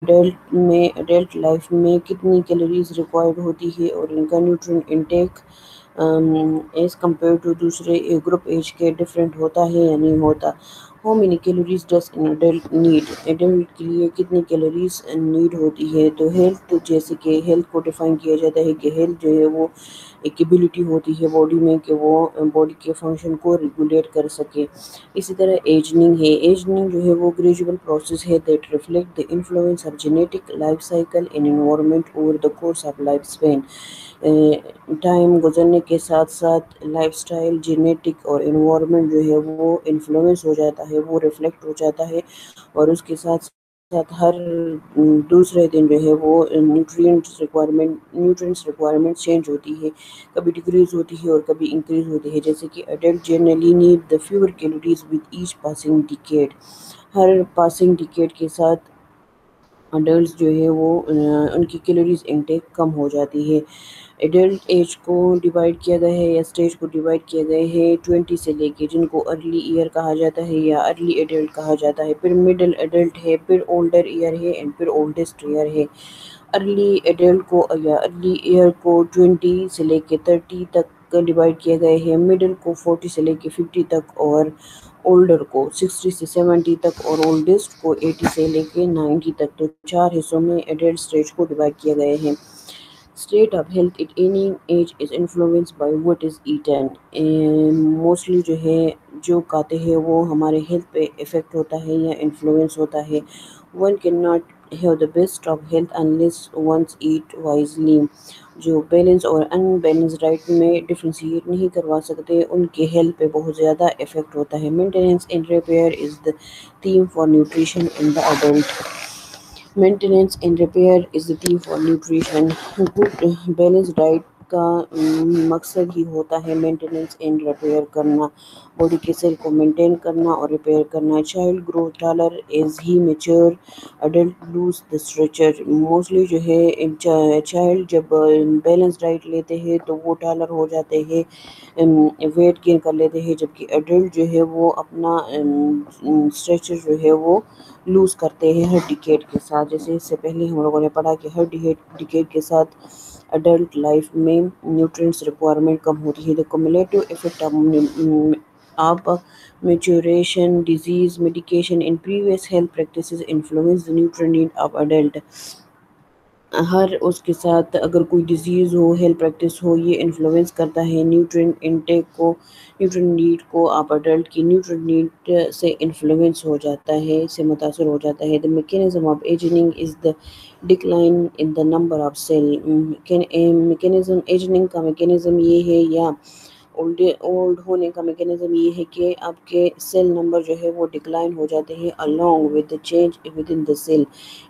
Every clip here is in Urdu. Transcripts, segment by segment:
ایڈلٹ لائف میں کتنی کیلوریز ریکوائرڈ ہوتی ہے اور ان کا nutrient intake as compare to دوسرے گروپ ایج کے ڈفرینٹ ہوتا ہے یا نہیں ہوتا. How many calories does an adult need? Adult کے لیے کتنی کیلوریز نیڈ ہوتی ہے؟ تو ہیلتھ، جیسے کہ ہیلتھ کو ڈیفائن کیا جاتا ہے کہ ہیلتھ جو ہے وہ ایک ایبلٹی ہوتی ہے باڈی میں کہ وہ باڈی کے فنکشن کو ریگولیٹ کر سکے. اسی طرح ایجنگ ہے. ایجنگ جو ہے وہ گریجول پروسیس ہے that reflect the influence of genetic, life cycle and environment over the course of lifespan. Time گزرنے کے ساتھ ساتھ لائف سٹائل، جینیٹک اور انوائرمنٹ جو ہے وہ انفلوئنس ہو جاتا ہے، وہ ریفلیکٹ ہو جاتا ہے، اور اس کے ساتھ ساتھ ہر دوسرے دن جو ہے وہ نیوٹرینٹس ریکوائرمنٹ چینج ہوتی ہے، کبھی ڈکریز ہوتی ہے اور کبھی انکریز ہوتی ہے. جیسے کہ adult generally need the favour calories with each passing decade. Hare passing decade کے ساتھ اڈلٹس جو ہے وہ ان کی کیلوریز انٹیک کم ہو جاتی ہے. ایڈلٹ ایج کو ڈیوائڈ کیا گیا ہے یا اسٹیج کو ڈیوائڈ کیا گیا ہے 20 سے لے کے، جن کو ارلی ایئر کہا جاتا ہے یا ارلی ایڈلٹ کہا جاتا ہے، پھر مڈل ایڈلٹ ہے، پھر اولڈر ایئر ہے، اینڈ پھر اولڈسٹ ایئر ہے. ارلی ایڈلٹ کو یا ارلی ایئر کو 20 سے لے کے 30 تک ڈیوائڈ کیا گیا ہے، مڈل کو 40 سے لے کے 50 تک، اور اولڈر کو 60 سے 70 تک، اور اولڈسٹ کو 80 سے لے کے 90 تک. تو 4 حصوں میں ایڈلٹ اسٹیج کو ڈیوائڈ کیا گئے ہیں. State of health at any age is influence by what is eaten. Mostly جو ہے جو کھاتے ہیں وہ ہمارے ہیلتھ پہ افیکٹ ہوتا ہے یا انفلوئنس ہوتا ہے. One can not have the best of health unless one's eat wisely. جو بیلنس اور ان بیلنس ڈائٹ میں ڈفرینشیٹ نہیں کروا سکتے، ان کے ہیلتھ پہ بہت زیادہ افیکٹ ہوتا ہے. Maintenance and repair is the theme for nutrition in the adult. Maintenance and repair is the theme for nutrition. Good balance diet کا مقصد ہی ہوتا ہے مینٹیننس اینڈ ریپیئر کرنا، باڈی کے سیل کو مینٹین کرنا اور ریپیئر کرنا. Child grow taller as he mature, adult lose the stature. Mostly جو ہے چائلڈ جب بیلنس ڈائٹ لیتے ہیں تو وہ ٹالر ہو جاتے ہیں، ویٹ گین کر لیتے ہیں، جبکہ ایڈلٹ جو ہے وہ اپنا اسٹریچر جو ہے وہ لوز کرتے ہیں ہر ڈیکیڈ کے ساتھ. جیسے اس سے پہلے ہم لوگوں نے پڑھا کہ ہر ڈیکیڈ کے ساتھ ایڈلٹ لائف میں نیوٹرینٹس ریکوائرمنٹ کم ہوتی ہے. The cumulative effect of maturation, disease, medication and previous health practices influence the nutrient need of adult. ہر اس کے ساتھ اگر کوئی ڈیزیز ہو، ہیلتھ پریکٹس ہو، یہ انفلوئنس کرتا ہے نیوٹرین انٹیک کو، نیوٹرین نیڈ کو. آپ ایڈلٹ کی نیوٹرین نیڈ سے انفلوئنس ہو جاتا ہے، سے متاثر ہو جاتا ہے. The mechanism of ageing is the decline in the number of cell. Mechanism, ageing کا میکینزم یہ ہے یا اولڈ ہونے کا میکینزم یہ ہے کہ آپ کے سیل نمبر جو ہے وہ ڈکلائن ہو جاتے ہیں along with the change within the cell.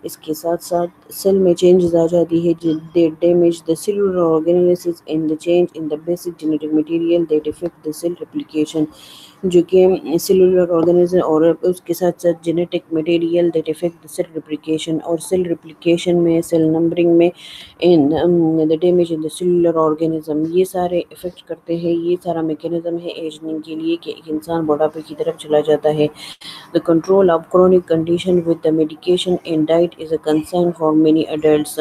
اس کے ساتھ ساتھ سیل میں چینجز آ جاتی ہے that damage the cellular organelles and the change in the basic genetic material that affect the cell replication. جو کہ سیلولر آرگنیزم اور اس کے ساتھ ساتھ genetic material that affect cell replication, اور سیل ریپلیکیشن میں، سیل نمبرنگ میں، in the damage in the cellular organism, یہ سارے افیکٹ کرتے ہیں. یہ سارا میکینزم ہے ایجنگ کے لیے کہ ایک انسان بڑھاپے کی طرف چلا جاتا ہے. The control of chronic condition with the medication and diet is a concern for many adults.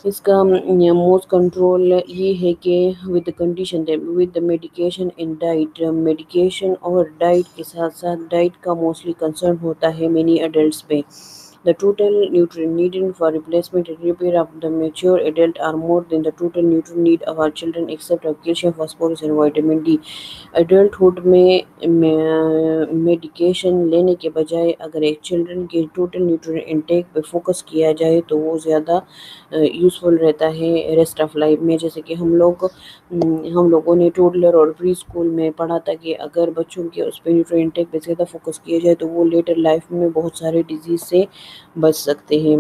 اس کا موسٹ کنٹرول یہ ہے کہ with condition with the medication and diet, medication اور ڈائٹ کے ساتھ ساتھ ڈائٹ کا موسٹلی کنسرن ہوتا ہے مینی ایڈلٹس پہ. The total nutrient needed for replacement and repair of the mature adult are more than the total nutrient need of our children except of calcium, phosphorus and vitamin D. Adulthood میں میڈیکیشن لینے کے بجائے اگر ایک چلڈرن کے ٹوٹل نیوٹرین انٹیک پہ فوکس کیا جائے تو وہ زیادہ یوزفل رہتا ہے ریسٹ آف لائف میں. جیسے کہ ہم لوگوں نے ٹوڈلر اور پری اسکول میں پڑھا تھا کہ اگر بچوں کے اس پہ نیوٹرین انٹیک پہ زیادہ فوکس کیا جائے تو وہ لیٹر لائف میں بہت سارے ڈیزیز سے بچ سکتے ہیں.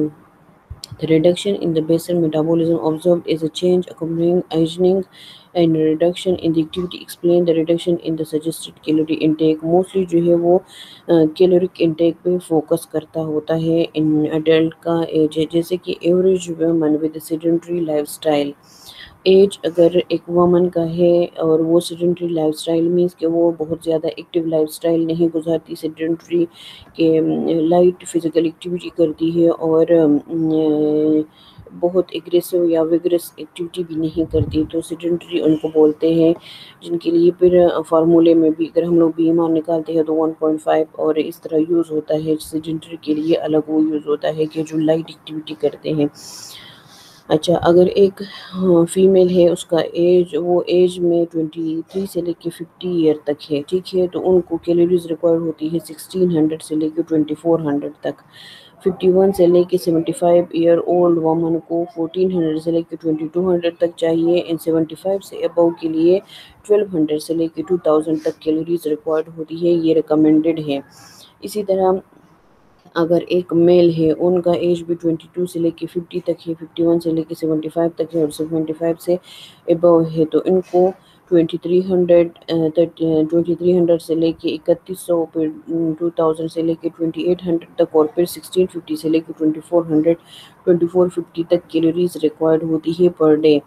The reduction in the basal metabolism observed is a change accompanying aging and reduction in the activity explain the reduction in the suggested calorie intake. Mostly جو ہے وہ کیلورک انٹیک پہ فوکس کرتا ہوتا ہے ان ایڈلٹ کا ایج ہے. جیسے کہ average women with sedentary lifestyle. Age اگر ایک وومن کا ہے اور وہ سیڈنٹری لائف اسٹائل مینس کہ وہ بہت زیادہ ایکٹیو لائف اسٹائل نہیں گزارتی، سیڈنٹری کہ لائٹ فزیکل ایکٹیویٹی کرتی ہے اور بہت ایگریسو یا ویگرس ایکٹیویٹی بھی نہیں کرتی، تو سیڈنٹری ان کو بولتے ہیں، جن کے لیے پھر فارمولے میں بھی اگر ہم لوگ بی ایم آر نکالتے ہیں تو 1.5 اور اس طرح یوز ہوتا ہے۔ سیڈنٹری کے لیے الگ وہ یوز ہوتا ہے کہ جو لائٹ ایکٹیویٹی کرتے ہیں۔ اچھا، اگر ایک فیمیل ہے، اس کا ایج وہ ایج میں 23 سے لے کے 50 ایئر تک ہے، ٹھیک ہے، تو ان کو کیلوریز ریکوائرڈ ہوتی ہے 1600 سے لے کے 2400 تک۔ 51 سے لے کے 75 ایئر اولڈ وومن کو 1400 سے لے کے 2200 تک چاہیے، اینڈ 75 سے ابو کے لیے 1200 سے لے کے 2000 تک کیلوریز ریکوائرڈ ہوتی ہے، یہ ریکمینڈڈ ہے۔ اسی طرح اگر ایک میل ہے، ان کا ایج بھی 22 سے لے کے 50 تک ہے، 51 سے لے کے 75 تک ہے اور 75 سے ابو ہے، تو ان کو 2300 سے لے کے 3100، پھر 2000 سے لے کے 2800 تک، اور پھر 1650 سے لے کے 2450 تک کیلوریز ریکوائرڈ ہوتی ہے per day.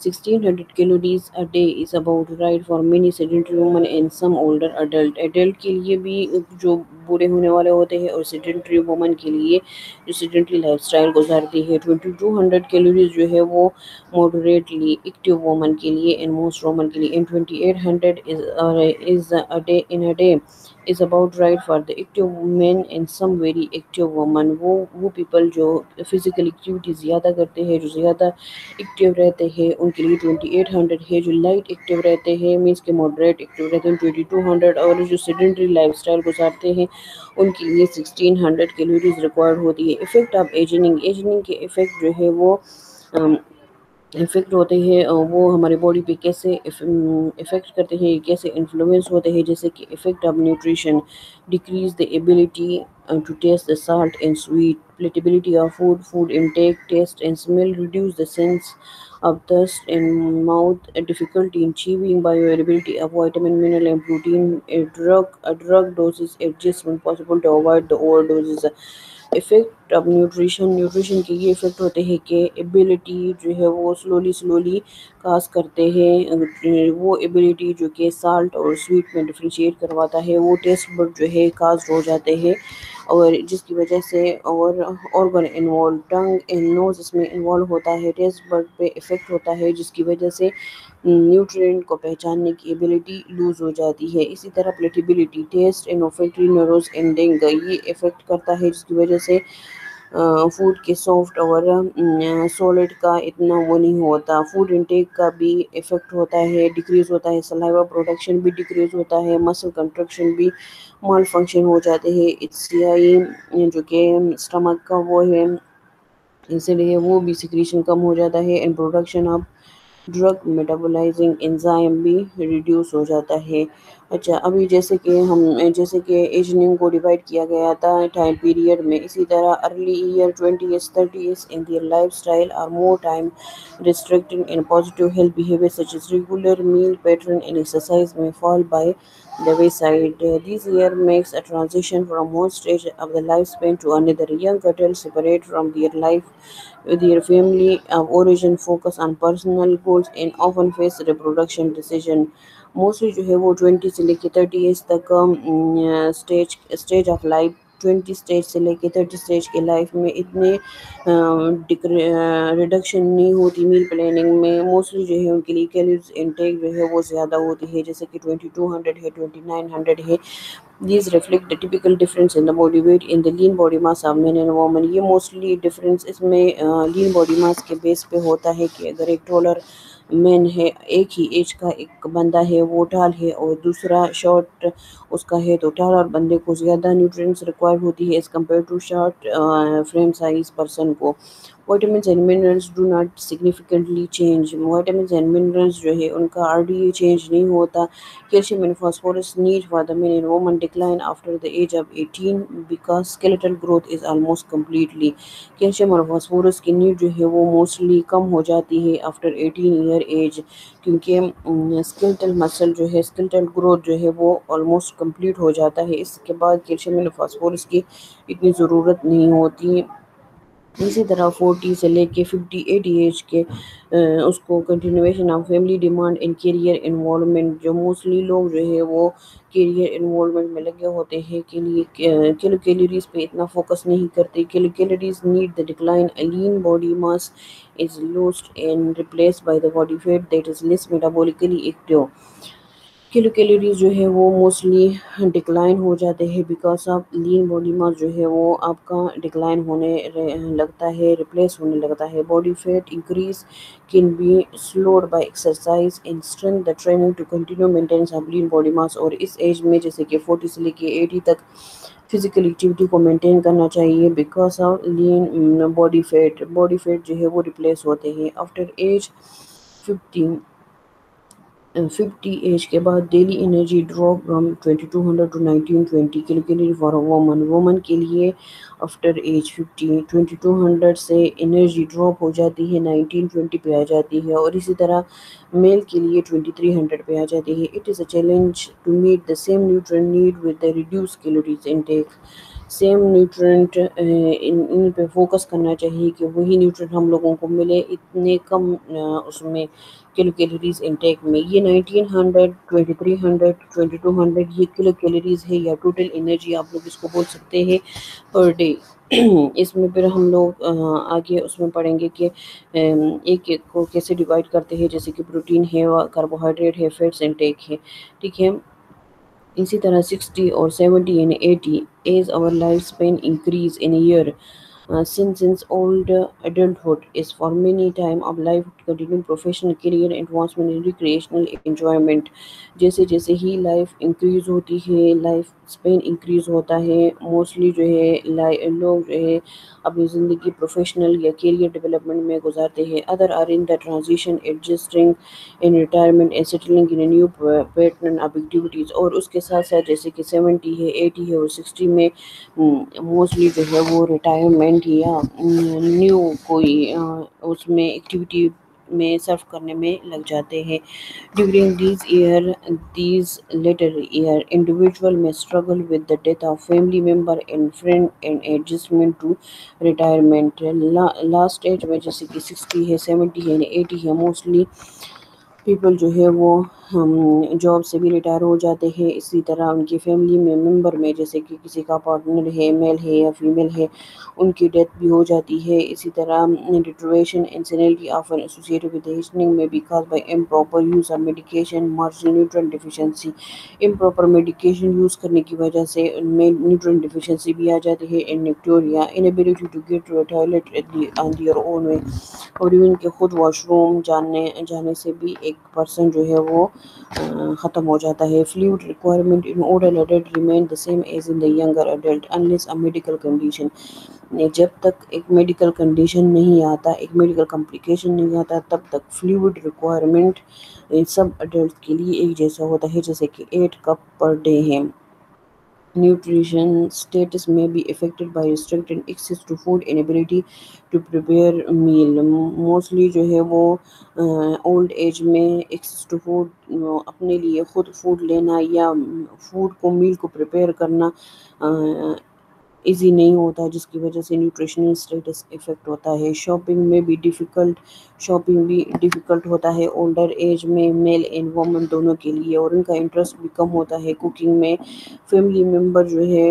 1600 calories a day is about right for many sedentary women and some older adult۔ Adult کے لیے بھی جو بوڑھے ہونے والے ہوتے ہیں، اور سیڈنٹری وومن کے لیے جو سیڈنٹری لائف اسٹائل گزارتی ہے۔ 2200 کیلوریز جو ہے وہ ماڈریٹلی ایکٹیو وومن کے لیے اینڈ موسٹ وومن کے لیے، and 2800 is a day in a day is about right for the active men and some very active women۔ وہ پیپل جو فزیکل ایکٹیویٹی زیادہ کرتے ہیں، جو زیادہ ایکٹیو رہتے ہیں، ان کے لیے 2800 ہے۔ جو لائٹ ایکٹیو رہتے ہیں مینس کہ ماڈریٹ ایکٹیو رہتے ہیں 2200، اور جو سیڈنٹری لائف اسٹائل گزارتے ہیں ان کے لیے 1600 کیلوریز ریکوائرڈ ہوتی ہے۔ افیکٹ آف ایجنگ، ایجنگ کے افیکٹ جو ہے وہ افیکٹ ہوتے ہیں، وہ ہمارے باڈی پہ کیسے افیکٹ کرتے ہیں، کیسے انفلوئنس ہوتے ہیں، جیسے کہ effect of nutrition, decrease the ability to taste the salt and sweet, palatability of food, food intake, taste and smell, reduce the sense of thirst and mouth, a difficulty in achieving bioavailability of vitamin, mineral and protein, a drug doses adjust when possible to avoid the overdoses۔ Affect اب نیوٹریشن کے یہ افیکٹ ہوتے ہیں کہ ایبلٹی جو ہے وہ سلولی کاز کرتے ہیں، وہ ایبلٹی جو کہ سالٹ اور سویٹ میں ڈفرینشیٹ کرواتا ہے، وہ ٹیسٹ بڈ جو ہے کاز ہو جاتے ہیں، اور جس کی وجہ سے اور آرگن انوالو، ٹنگ اینڈ نوز اس میں انوالو ہوتا ہے، ٹیسٹ بڈ پہ افیکٹ ہوتا ہے، جس کی وجہ سے نیوٹرینٹ کو پہچاننے کی ایبلٹی لوز ہو جاتی ہے۔ اسی طرح پلیٹیبلٹی، ٹیسٹ اینڈ اوفیکٹری نروز اینڈنگ یہ افیکٹ کرتا ہے، جس کی وجہ سے فوڈ کے سافٹ اور سولڈ کا اتنا وہ نہیں ہوتا۔ فوڈ انٹیک کا بھی افیکٹ ہوتا ہے، ڈیکریز ہوتا ہے، سلائیوا پروڈکشن بھی ڈیکریز ہوتا ہے، مسل کنٹرکشن بھی مال فنکشن ہو جاتے ہیں، HCI جو کہ اسٹمک کا وہ ہے، اس لیے وہ بھی سیکریشن کم ہو جاتا ہے، and production of drug metabolising enzyme بھی ریڈیوس ہو جاتا ہے۔ اچھا، ابھی جیسے کہ ایجنگ کو ڈیوائڈ کیا گیا تھا ٹائم پیریڈ میں، اسی طرح early year 20s 30s in their lifestyle are more time restricting and positive health behaviors such as regular meal pattern and exercise may fall by the wayside۔ This year makes a transition from one stage of the lifespan to another۔ Young adults separate from their family of origin, focus on personal goals and often face reproduction decision۔ Mostly جو ہے وہ 20 سے لے کے 30 ایج تک اسٹیج آف لائف، 20 اسٹیج سے لے کے 30 اسٹیج کے لائف میں اتنے ریڈکشن نہیں ہوتی میل پلاننگ میں، موسٹلی جو ہے ان کے لیے کیلوریز انٹیک جو ہے وہ زیادہ ہوتی ہے، جیسے کہ 2200 ہے، 2900 ہے۔ These reflect the typical difference in the body weight in the lean body mass of men and women۔ یہ موسٹلی ڈفرینس اس میں لین باڈی ماس کے بیس پہ ہوتا ہے کہ اگر ایک ٹولر مین ہے، ایک ہی ایج کا ایک بندہ ہے وہ ٹال ہے اور دوسرا شارٹ اس کا ہے، تو ٹالر بندے کو زیادہ نیوٹرینٹس ریکوائر ہوتی ہے as compare to short frame size person کو۔ Vitamins and minerals do not significantly change. Vitamins and minerals جو ہے ان کا RDA چینج نہیں ہوتا۔ Calcium and phosphorus need for the men and women decline after the age of 18 because skeletal growth is almost completely. Calcium اور فاسفورس کی نیڈ جو ہے وہ موسٹلی کم ہو جاتی ہے آفٹر 18 ایئر ایج، کیونکہ اسکیلیٹل مسل جو ہے، اسکیلیٹل گروتھ جو ہے وہ آلموسٹ کمپلیٹ ہو جاتا ہے، اس کے بعد کیلشیم اینڈ فاسفورس کی اتنی ضرورت نہیں ہوتی۔ اسی طرح 40 سے لے کے 80 ایج کے اس کو continuation of family demand in career involvement, جو موسٹلی لوگ جو ہے وہ کیریئر انوالومنٹ میں لگے ہوتے ہیں کے لیے کلو کیلوریز پہ اتنا فوکس نہیں کرتے. Kilocalories need the decline lean body mass is lost and replaced by the body fat that is less metabolically active. Kilo calories جو ہے وہ موسٹلی ڈکلائن ہو جاتے ہیں بیکاز آف لین باڈی ماس جو ہے وہ آپ کا ڈکلائن ہونے لگتا ہے، ریپلیس ہونے لگتا ہے. Body fat increase can be slowed by exercise and strength the training to continue maintenance of lean body mass. اور اس ایج میں جیسے کہ 40 سے لے کے 80 تک فزیکل ایکٹیویٹی کو مینٹین کرنا چاہیے because of lean body fat جو ہے وہ ریپلیس ہوتے ہیں. آفٹر ایج 50 ایج کے بعد daily energy drop from 2200 to 1920 kilo calorie for woman کے لیے. آفٹر ایج 50 2200 سے انرجی ڈراپ ہو جاتی ہے، 1920 پہ آ جاتی ہے، اور اسی طرح میل کے لیے 2300 پہ آ جاتی ہے. It is a challenge to meet the same nutrient need with the reduce calories intake. Same nutrient ان پہ فوکس کرنا چاہیے کہ وہی نیوٹرینٹ ہم لوگوں کو ملے اتنے کم اس میں کلو کیلوریز انٹیک میں. یہ 1900 2300 2200 یہ کلو کیلوریز ہے یا ٹوٹل انرجی آپ لوگ اس کو بول سکتے ہیں پر ڈے. اس میں پھر ہم لوگ آگے اس میں پڑھیں گے کہ ایک ایک کو کیسے ڈیوائڈ کرتے ہیں، جیسے کہ پروٹین ہے، کاربوہائیڈریٹ ہے، فیٹس انٹیک ہے. ٹھیک ہے. اسی طرح 60 اور 70 and 80 as our lifespan increase in a year. Since old adulthood is for many time of life continuing professional career advancement and recreational enjoyment. جیسے جیسے ہی لائف انکریز ہوتی ہے، لائف اسپین انکریز ہوتا ہے، موسٹلی جو ہے لوگ جو ہے اپنی زندگی پروفیشنل یا کیریئر ڈیولپمنٹ میں گزارتے ہیں. Other are in the transition adjusting in retirement and settling in new pattern of activities. اور اس کے ساتھ ساتھ جیسے کہ 70 ہے، 80 ہے اور 60 میں موسٹلی جو ہے وہ ریٹائرمنٹ یا نیو کوئی اس میں ایکٹیویٹی میں سرو کرنے میں لگ جاتے ہیں. During these later year individual may struggle with the death of family member and friend and adjustment to retirement. Last age میں جیسے کہ 60 ہے، 70 ہے، 80 ہے، موسٹلی پیپل جو ہے وہ جاب سے بھی ریٹائر ہو جاتے ہیں. اسی طرح ان کی فیملی میں ممبر میں جیسے کہ کسی کا پارٹنر ہے، میل ہے یا فیمیل ہے، ان کی ڈیتھ بھی ہو جاتی ہے. اسی طرح deterioration insanity often associated with ageing میں be caused by improper use of medication marginal nutrient deficiency. Improper medication use کرنے کی وجہ سے ان میں نیوٹرینٹ ڈیفیشنسی بھی آ جاتی ہے. انیکٹوریا inability to get to toilet on their own way. اور ایون کہ خود واش روم جانے سے بھی ایک پرسن جو ہے وہ ختم ہو جاتا ہے. Fluid requirement in older adult remain the same as in the younger adult unless a medical condition. جب تک ایک میڈیکل کنڈیشن نہیں آتا، ایک میڈیکل کمپلیکیشن نہیں آتا، تب تک فلوئڈ ریکوائرمنٹ سب ایڈلٹ کے لیے ایک جیسا ہوتا ہے، جیسے کہ 8 کپ پر ڈے ہے. Nutrition status may be affected by restricted access to food, inability to prepare meal. Mostly جو ہے وہ اولڈ ایج میں ایکسیس ٹو فوڈ، اپنے لیے خود فوڈ لینا یا فوڈ کو میل کو پریپیئر کرنا ایزی نہیں ہوتا، جس کی وجہ سے نیوٹریشنل اسٹیٹس افیکٹ ہوتا ہے. شاپنگ بھی ڈیفیکلٹ ہوتا ہے اولڈر ایج میں میل اینڈ وومن دونوں کے لیے، اور ان کا انٹرسٹ بھی کم ہوتا ہے کوکنگ میں. فیملی ممبر جو ہے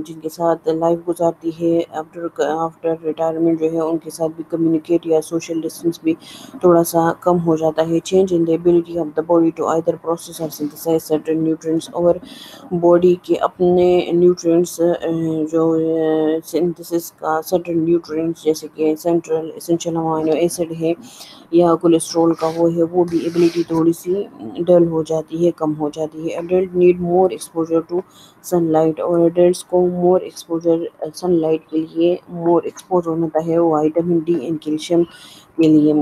جن کے ساتھ لائف گزارتی ہے آفٹر ریٹائرمنٹ جو ہے ان کے ساتھ بھی کمیونیکیٹ یا سوشل ڈسٹینس بھی تھوڑا سا کم ہو جاتا ہے. Change in the ability of the body to either process or synthesize certain nutrients. اور باڈی کے اپنے نیوٹرینٹس جو سنتھسس کا سرٹن نیوٹرینٹس جیسے کہ سینٹرل اسینشیل امائنو ایسڈ ہے یا کولیسٹرول کا وہ ہے، وہ بھی ایبلٹی تھوڑی سی ڈل ہو جاتی ہے، کم ہو جاتی ہے. Adult need more exposure to sunlight. اور ایڈلٹس کو مور ایکسپوجر سن لائٹ کے لیے مور ایکسپوز ہونا ہے وائٹامن ڈی اینڈ کیلشیم کے لیے.